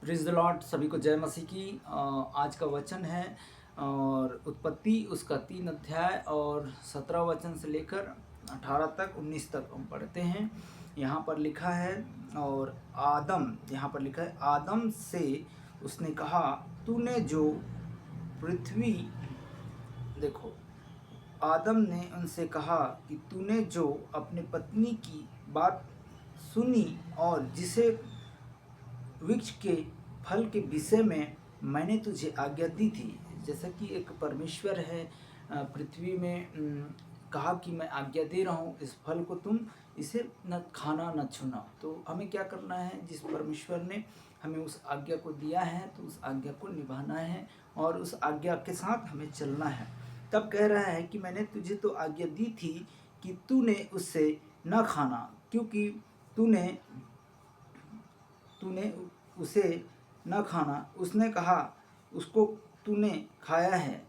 Praise the Lord. सभी को जय मसीह की। आज का वचन है और उत्पत्ति उसका 3 अध्याय और 17 वचन से लेकर 18 तक 19 तक हम पढ़ते हैं। यहाँ पर लिखा है और यहाँ पर लिखा है, आदम से उसने कहा, तूने जो पृथ्वी देखो आदम ने उनसे कहा कि तूने जो अपने पत्नी की बात सुनी और जिसे वृक्ष के फल के विषय में मैंने तुझे आज्ञा दी थी। जैसा कि एक परमेश्वर है पृथ्वी में, कहा कि मैं आज्ञा दे रहा हूँ, इस फल को तुम इसे न खाना न छूना। तो हमें क्या करना है? जिस परमेश्वर ने हमें उस आज्ञा को दिया है तो उस आज्ञा को निभाना है और उस आज्ञा के साथ हमें चलना है। तब कह रहा है कि मैंने तुझे तो आज्ञा दी थी कि तूने उससे न खाना, क्योंकि तूने उसे न खाना। उसने कहा, उसको तूने खाया है,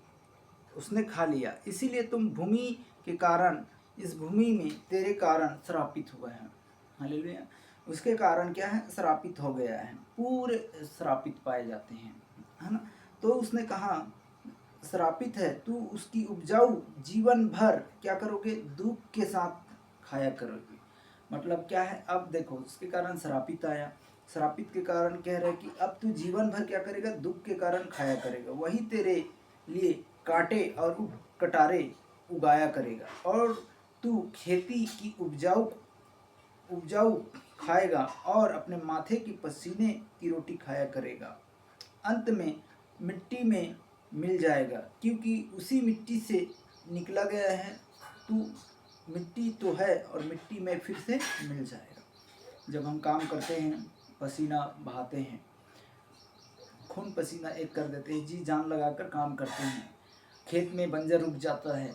उसने खा लिया, इसीलिए तुम भूमि के कारण, इस भूमि में तेरे कारण श्रापित हुए हैं। हालेलुया। उसके कारण क्या है? श्रापित हो गया है, पूरे श्रापित पाए जाते हैं, है ना। तो उसने कहा, श्रापित है तू, उसकी उपजाऊ जीवन भर क्या करोगे? दुख के साथ खाया करोगे। मतलब क्या है? अब देखो, उसके कारण श्रापित आया, श्रापित के कारण कह रहे कि अब तू जीवन भर क्या करेगा? दुख के कारण खाया करेगा। वही तेरे लिए कांटे और कटारे उगाया करेगा और तू खेती की उपजाऊ खाएगा और अपने माथे की पसीने की रोटी खाया करेगा। अंत में मिट्टी में मिल जाएगा, क्योंकि उसी मिट्टी से निकला गया है। तू मिट्टी तो है और मिट्टी में फिर से मिल जाएगा। जब हम काम करते हैं, पसीना बहाते हैं, खून पसीना एक कर देते हैं, जी जान लगाकर काम करते हैं, खेत में बंजर उग जाता है,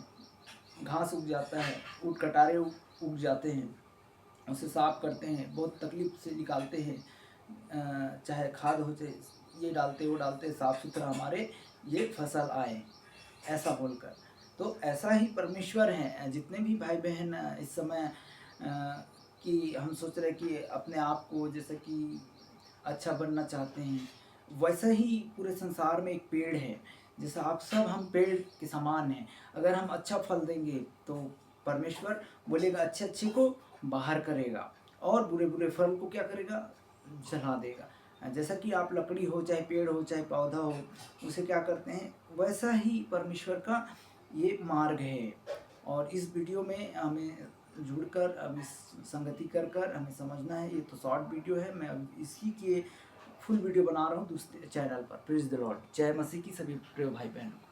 घास उग जाता है, ऊट कटारे उग जाते हैं, उसे साफ करते हैं, बहुत तकलीफ से निकालते हैं, चाहे खाद हो, चाहे ये डालते वो डालते, साफ सुथरा हमारे ये फसल आए, ऐसा बोलकर। तो ऐसा ही परमेश्वर है। जितने भी भाई बहन इस समय कि हम सोच रहे कि अपने आप को जैसे कि अच्छा बनना चाहते हैं, वैसा ही पूरे संसार में एक पेड़ है। जैसा आप सब हम पेड़ के समान हैं। अगर हम अच्छा फल देंगे तो परमेश्वर बोलेगा अच्छे अच्छे को बाहर करेगा और बुरे बुरे फल को क्या करेगा? जला देगा। जैसा कि आप लकड़ी हो, चाहे पेड़ हो, चाहे पौधा हो, उसे क्या करते हैं? वैसा ही परमेश्वर का ये मार्ग है। और इस वीडियो में हमें जुड़कर, अब इस संगति कर हमें समझना है। ये तो शॉर्ट वीडियो है, मैं अब इसी के फुल वीडियो बना रहा हूँ दूसरे चैनल पर। Praise the Lord. जय मसीह की सभी प्रिय भाई बहनों को।